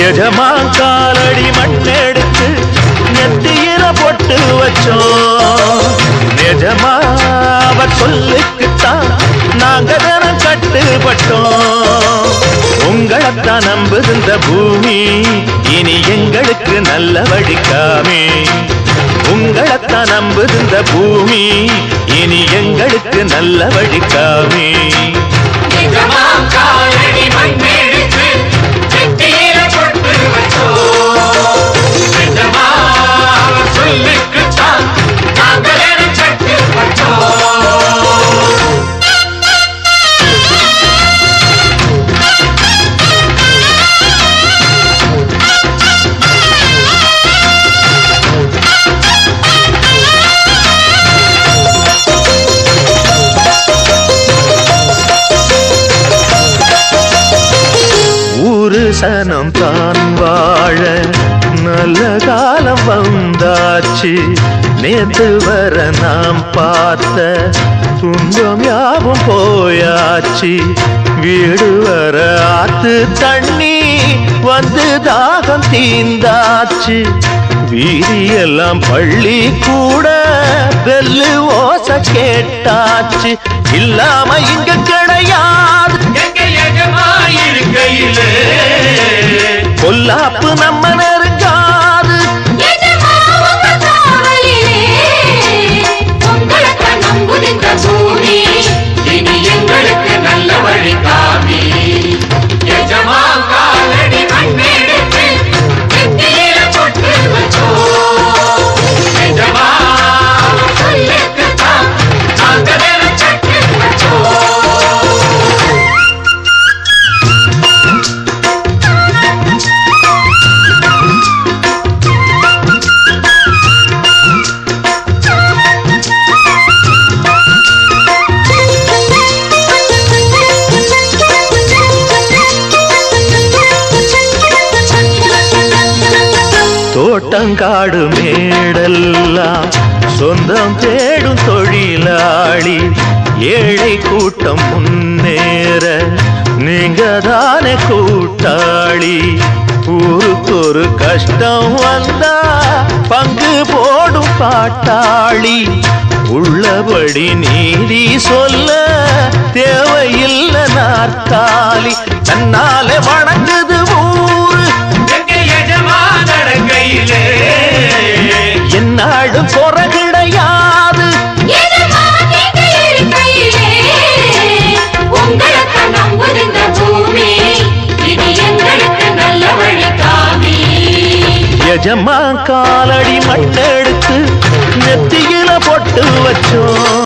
எஜமா காலடி மண்ணெடுத்து நெத்தியில பொட்டு வச்சோம். நிஜமா அவ சொல்லுக்குத்தான் நாங்க தினம் கட்டுப்பட்டோம். உங்களைத்தான் நம்புகின்ற பூமி இனி எங்களுக்கு நல்ல வழிக்காமே. உங்களைத்தான் நம்புகின்ற பூமி இனி எங்களுக்கு நல்ல வழிக்காமே. சனம் தான் வாழ நல்ல காலம் வந்தாச்சு. நேற்று வர நாம் பார்த்த துன்பம் யாவும் போயாச்சு. வீடு வர ஆத்து தண்ணி வந்து தாகம் தீந்தாச்சு. வீதியெல்லாம் பள்ளி கூட வெல்லு ஓச கேட்டாச்சு. இல்லாம இங்க கிடையாது பொல்லாப்பு நம்ம நெருங்காது. இனி எங்களுக்கு நல்ல வழி காமி. எஜமா காலடி மண்ணெடுத்து நெத்தியில பொட்டு வச்சோம். எஜமா சொல்லுக்குத்தான் நாங்க தினம் கட்டு வச்சோம். தோட்டங்காடு மேடெல்லாம் சொந்தம் தேடும் தொழிலாளி. ஏழை கூட்டம் முன்னேற நீங்க தானே கூட்டாளி. ஊருக்கு ஒரு கஷ்டம் வந்தா பங்கு போடும் பாட்டாளி. உள்ளபடி நீதி சொல்ல தேவையில்லை நாற்காலி. தன்னாலே வணங்குது ஊரு என்னாடும் குறை கிடையாது. எஜமா காலடி மண்ணெடுத்து நெத்தியில பொட்டு வச்சோம்.